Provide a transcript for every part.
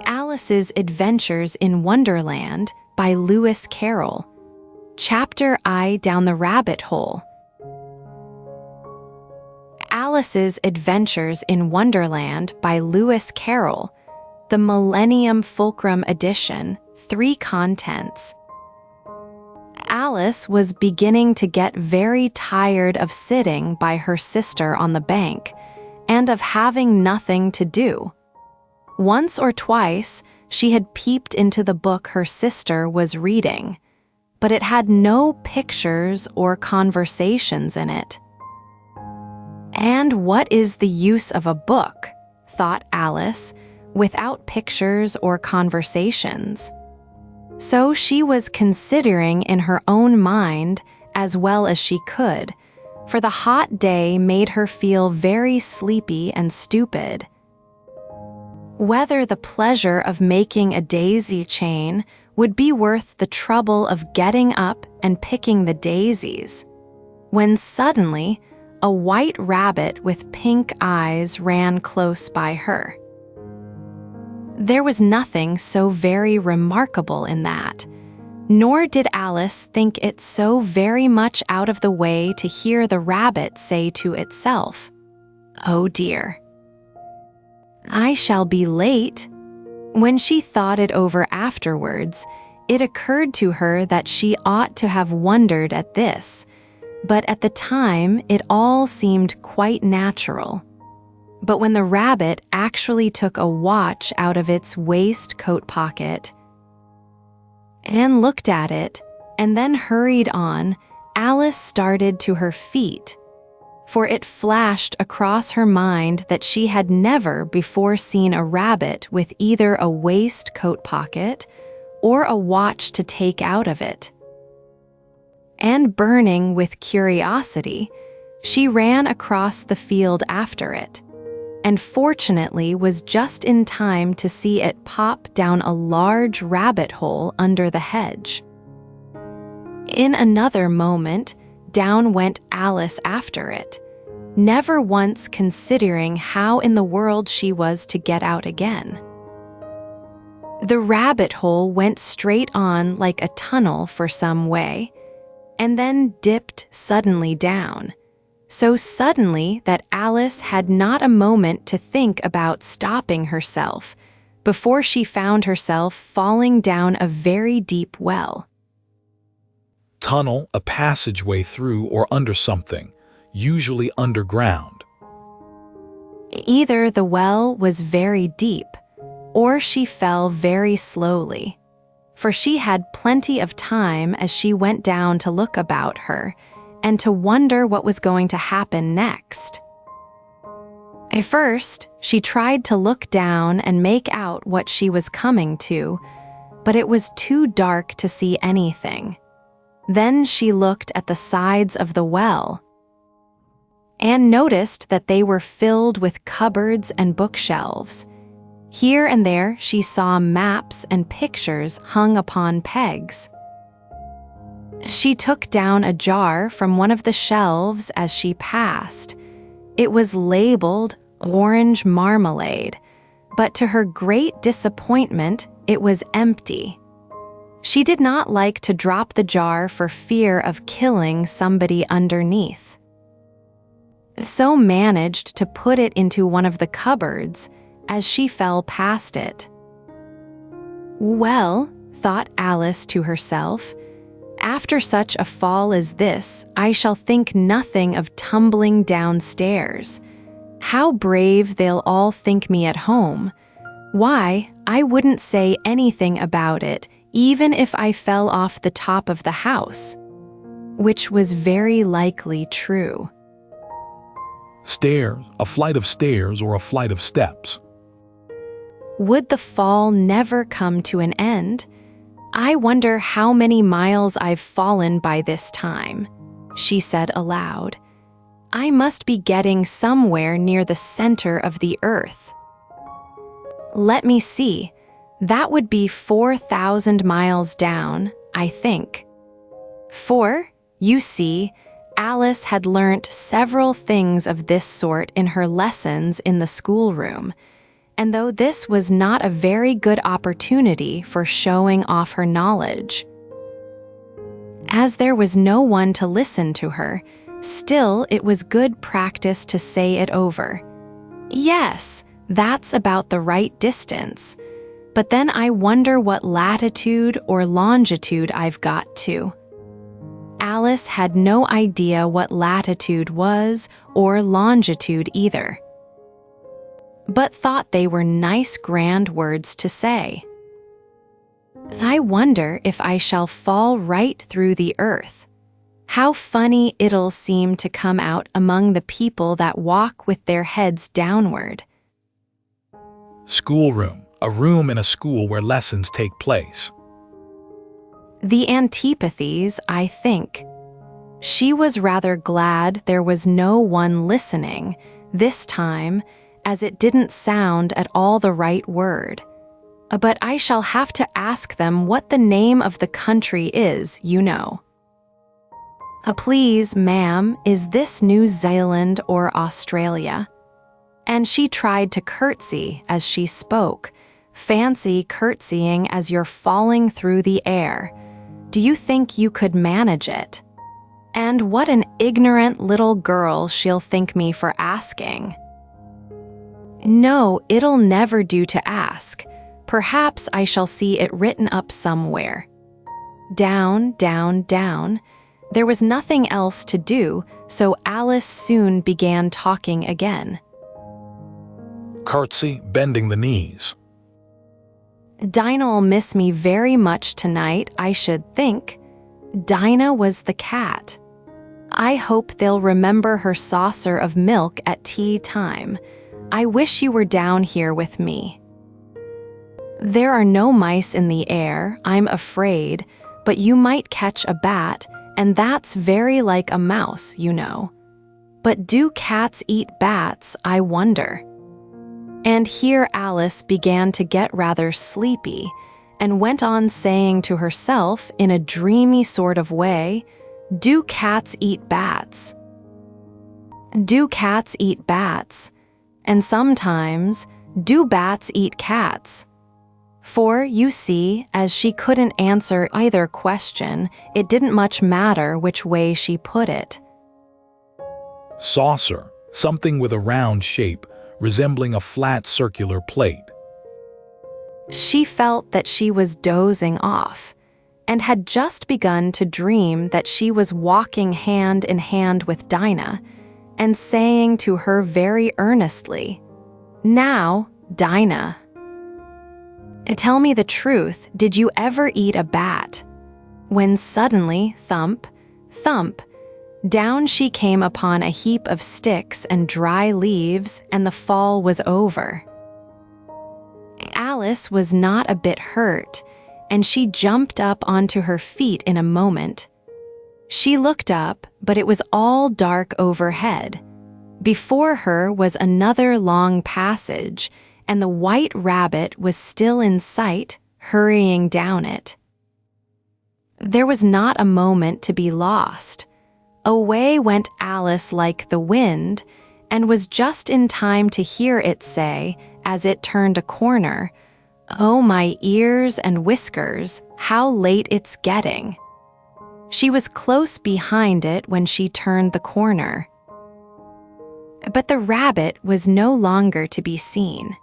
Alice's Adventures in Wonderland by Lewis Carroll. Chapter I Down the Rabbit Hole. Alice's Adventures in Wonderland by Lewis Carroll. The Millennium Fulcrum Edition, 3 contents. Alice was beginning to get very tired of sitting by her sister on the bank and of having nothing to do. Once or twice, she had peeped into the book her sister was reading, but it had no pictures or conversations in it. And what is the use of a book, thought Alice, without pictures or conversations? So she was considering in her own mind as well as she could, for the hot day made her feel very sleepy and stupid. Whether the pleasure of making a daisy chain would be worth the trouble of getting up and picking the daisies, when suddenly a white rabbit with pink eyes ran close by her. There was nothing so very remarkable in that, nor did Alice think it so very much out of the way to hear the rabbit say to itself, "Oh dear, I shall be late." When she thought it over afterwards, it occurred to her that she ought to have wondered at this, but at the time it all seemed quite natural. But when the rabbit actually took a watch out of its waistcoat pocket and looked at it, and then hurried on, Alice started to her feet, for it flashed across her mind that she had never before seen a rabbit with either a waistcoat pocket or a watch to take out of it. And burning with curiosity, she ran across the field after it, and fortunately was just in time to see it pop down a large rabbit hole under the hedge. In another moment, down went Alice after it, never once considering how in the world she was to get out again. The rabbit hole went straight on like a tunnel for some way, and then dipped suddenly down, so suddenly that Alice had not a moment to think about stopping herself before she found herself falling down a very deep well. Tunnel, a passageway through or under something, usually underground. Either the well was very deep, or she fell very slowly, for she had plenty of time as she went down to look about her and to wonder what was going to happen next. At first, she tried to look down and make out what she was coming to, but it was too dark to see anything. Then she looked at the sides of the well and noticed that they were filled with cupboards and bookshelves. Here and there she saw maps and pictures hung upon pegs. She took down a jar from one of the shelves as she passed. It was labeled orange marmalade, but to her great disappointment, it was empty. She did not like to drop the jar for fear of killing somebody underneath, so managed to put it into one of the cupboards as she fell past it. Well, thought Alice to herself, after such a fall as this, I shall think nothing of tumbling downstairs. How brave they'll all think me at home. Why, I wouldn't say anything about it, even if I fell off the top of the house, which was very likely true. Stairs, a flight of stairs or a flight of steps. Would the fall never come to an end? I wonder how many miles I've fallen by this time, she said aloud. I must be getting somewhere near the center of the earth. Let me see. That would be 4,000 miles down, I think. For, you see, Alice had learnt several things of this sort in her lessons in the schoolroom, and though this was not a very good opportunity for showing off her knowledge. As there was no one to listen to her, still it was good practice to say it over. Yes, that's about the right distance. But then I wonder what latitude or longitude I've got to. Alice had no idea what latitude was or longitude either, but thought they were nice grand words to say. I wonder if I shall fall right through the earth. How funny it'll seem to come out among the people that walk with their heads downward. Schoolroom, a room in a school where lessons take place. The antipathies, I think. She was rather glad there was no one listening this time, as it didn't sound at all the right word. But I shall have to ask them what the name of the country is, you know. Please, ma'am, is this New Zealand or Australia? And she tried to curtsy as she spoke. Fancy curtsying as you're falling through the air. Do you think you could manage it? And what an ignorant little girl she'll think me for asking. No, it'll never do to ask. Perhaps I shall see it written up somewhere. Down, down, down. There was nothing else to do, so Alice soon began talking again. Curtsy, bending the knees. Dinah'll miss me very much tonight, I should think. Dinah was the cat. I hope they'll remember her saucer of milk at tea time. I wish you were down here with me. There are no mice in the air, I'm afraid, but you might catch a bat, and that's very like a mouse, you know. But do cats eat bats, I wonder? And here Alice began to get rather sleepy, and went on saying to herself in a dreamy sort of way, "Do cats eat bats? Do cats eat bats? And sometimes, do bats eat cats?" For, you see, as she couldn't answer either question, it didn't much matter which way she put it. Saucer, something with a round shape, resembling a flat circular plate. She felt that she was dozing off, and had just begun to dream that she was walking hand in hand with Dinah, and saying to her very earnestly, "Now, Dinah, tell me the truth, did you ever eat a bat?" When suddenly, thump, thump, down she came upon a heap of sticks and dry leaves, and the fall was over. Alice was not a bit hurt, and she jumped up onto her feet in a moment. She looked up, but it was all dark overhead. Before her was another long passage, and the white rabbit was still in sight, hurrying down it. There was not a moment to be lost. Away went Alice like the wind, and was just in time to hear it say, as it turned a corner, "Oh, my ears and whiskers, how late it's getting." She was close behind it when she turned the corner. But the rabbit was no longer to be seen.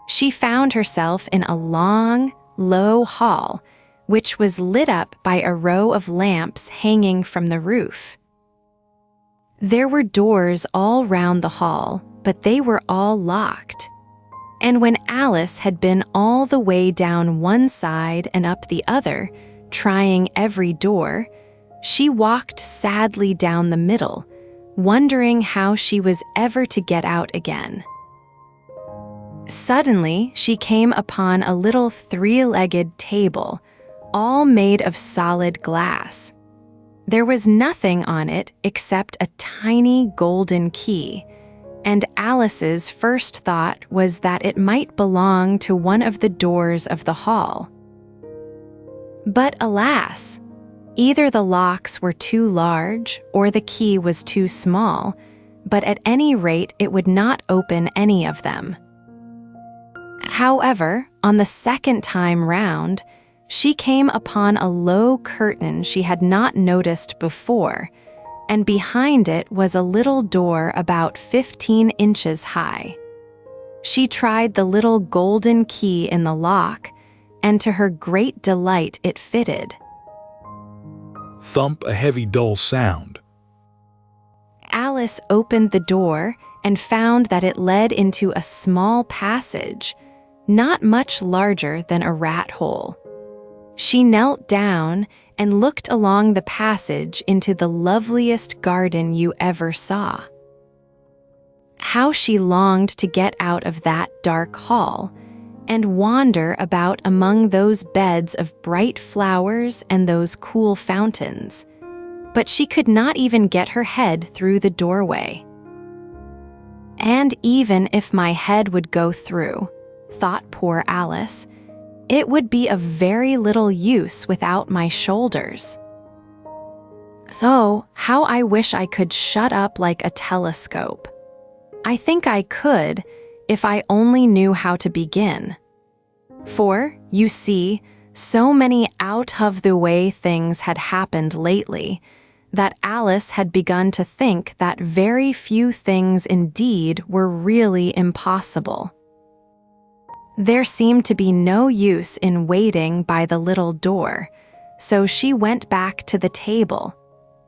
She found herself in a long, low hall, which was lit up by a row of lamps hanging from the roof. There were doors all round the hall, but they were all locked. And when Alice had been all the way down one side and up the other, trying every door, she walked sadly down the middle, wondering how she was ever to get out again. Suddenly, she came upon a little three-legged table, all made of solid glass. There was nothing on it except a tiny golden key, and Alice's first thought was that it might belong to one of the doors of the hall. But alas, either the locks were too large or the key was too small, but at any rate it would not open any of them. However, on the second time round, she came upon a low curtain she had not noticed before, and behind it was a little door about 15 inches high. She tried the little golden key in the lock, and to her great delight it fitted. Thump, a heavy, dull sound. Alice opened the door and found that it led into a small passage, not much larger than a rat hole. She knelt down and looked along the passage into the loveliest garden you ever saw. How she longed to get out of that dark hall and wander about among those beds of bright flowers and those cool fountains, but she could not even get her head through the doorway. And even if my head would go through, thought poor Alice, it would be of very little use without my shoulders. So, how I wish I could shut up like a telescope. I think I could, if I only knew how to begin. For, you see, so many out-of-the-way things had happened lately that Alice had begun to think that very few things indeed were really impossible. There seemed to be no use in waiting by the little door, so she went back to the table,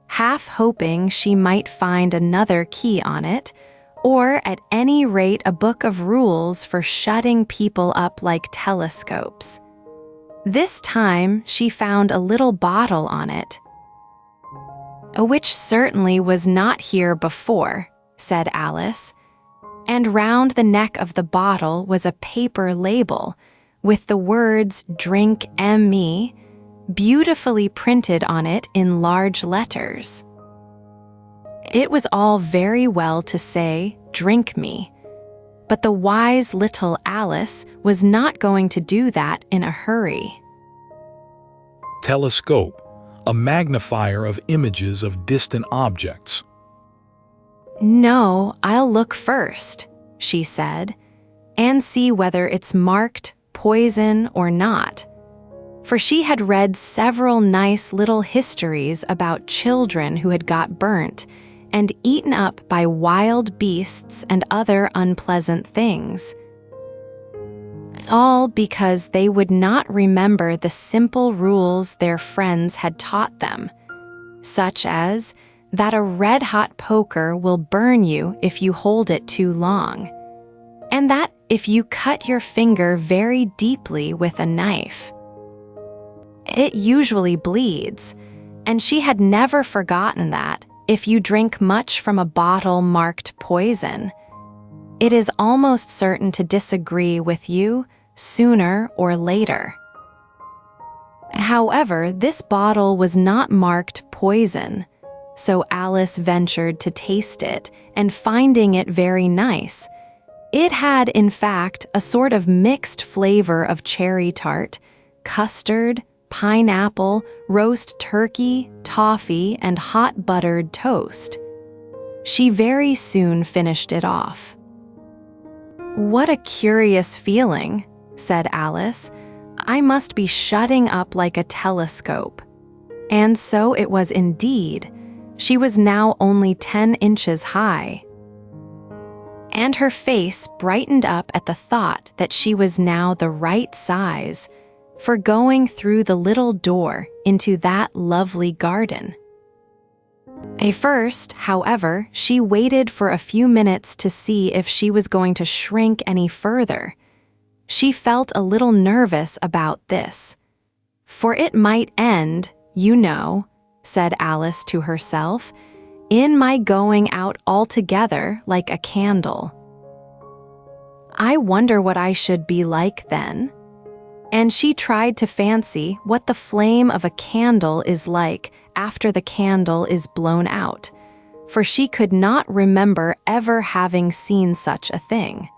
half hoping she might find another key on it, or at any rate a book of rules for shutting people up like telescopes. This time she found a little bottle on it, which certainly was not here before, said Alice, and round the neck of the bottle was a paper label with the words "Drink me" beautifully printed on it in large letters. It was all very well to say, "Drink me," but the wise little Alice was not going to do that in a hurry. Telescope, a magnifier of images of distant objects. "No, I'll look first," she said, "and see whether it's marked poison or not." For she had read several nice little histories about children who had got burnt and eaten up by wild beasts and other unpleasant things. All because they would not remember the simple rules their friends had taught them, such as that a red-hot poker will burn you if you hold it too long, and that if you cut your finger very deeply with a knife, it usually bleeds, and she had never forgotten that if you drink much from a bottle marked poison, it is almost certain to disagree with you sooner or later. However, this bottle was not marked poison, so Alice ventured to taste it, and finding it very nice, it had in fact a sort of mixed flavor of cherry tart, custard, pineapple, roast turkey, toffee, and hot buttered toast. She very soon finished it off. "What a curious feeling," said Alice. "I must be shutting up like a telescope." And so it was indeed. She was now only 10 inches high. And her face brightened up at the thought that she was now the right size for going through the little door into that lovely garden. At first, however, she waited for a few minutes to see if she was going to shrink any further. She felt a little nervous about this, for it might end, you know, said Alice to herself, in my going out altogether like a candle. I wonder what I should be like then. And she tried to fancy what the flame of a candle is like after the candle is blown out, for she could not remember ever having seen such a thing.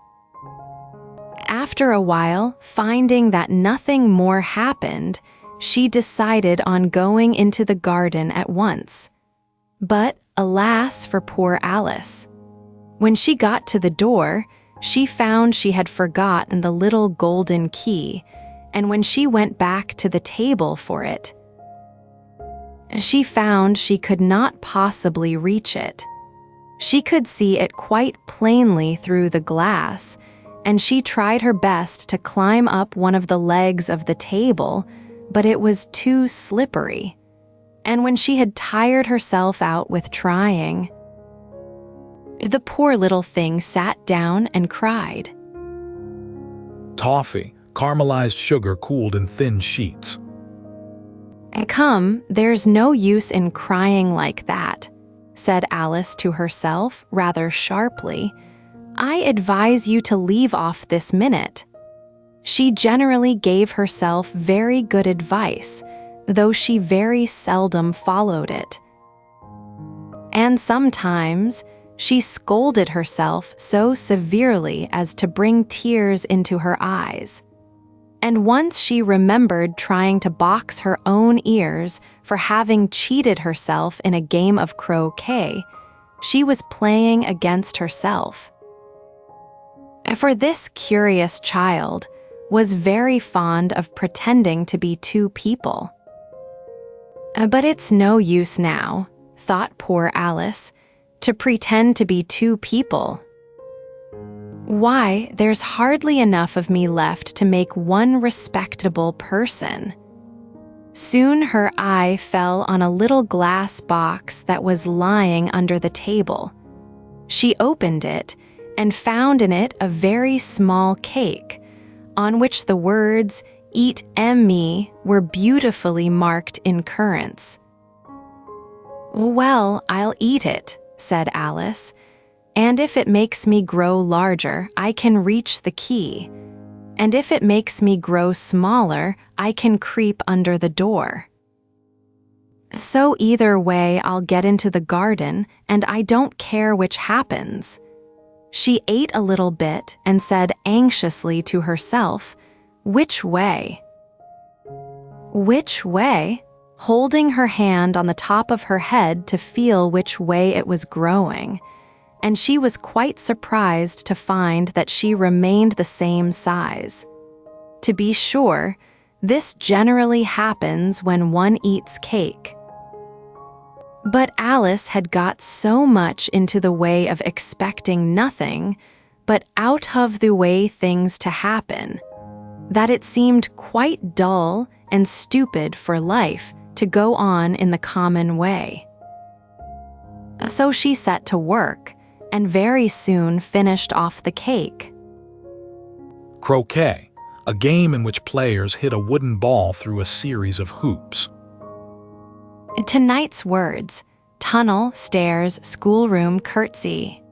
After a while, finding that nothing more happened, she decided on going into the garden at once. But alas for poor Alice. When she got to the door, she found she had forgotten the little golden key, and when she went back to the table for it, she found she could not possibly reach it. She could see it quite plainly through the glass, and she tried her best to climb up one of the legs of the table, but it was too slippery. And when she had tired herself out with trying, the poor little thing sat down and cried. Toffee, caramelized sugar cooled in thin sheets. "Come, there's no use in crying like that," said Alice to herself rather sharply. "I advise you to leave off this minute." She generally gave herself very good advice, though she very seldom followed it. And sometimes she scolded herself so severely as to bring tears into her eyes. And once she remembered trying to box her own ears for having cheated herself in a game of croquet. She was playing against herself. For this curious child was very fond of pretending to be two people. But it's no use now, thought poor Alice, to pretend to be two people. Why, there's hardly enough of me left to make one respectable person. Soon her eye fell on a little glass box that was lying under the table. She opened it and found in it a very small cake, on which the words "Eat me" were beautifully marked in currants. "Well, I'll eat it," said Alice, "and if it makes me grow larger, I can reach the key. And if it makes me grow smaller, I can creep under the door. So either way, I'll get into the garden, and I don't care which happens." She ate a little bit and said anxiously to herself, "Which way?" Which way? Holding her hand on the top of her head to feel which way it was growing, and she was quite surprised to find that she remained the same size. To be sure, this generally happens when one eats cake. But Alice had got so much into the way of expecting nothing, but out of the way things to happen, that it seemed quite dull and stupid for life to go on in the common way. So she set to work, and very soon finished off the cake. Croquet, a game in which players hit a wooden ball through a series of hoops. Tonight's words: tunnel, stairs, schoolroom, curtsy.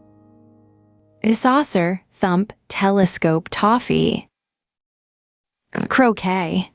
Saucer, thump, telescope, toffee. Croquet.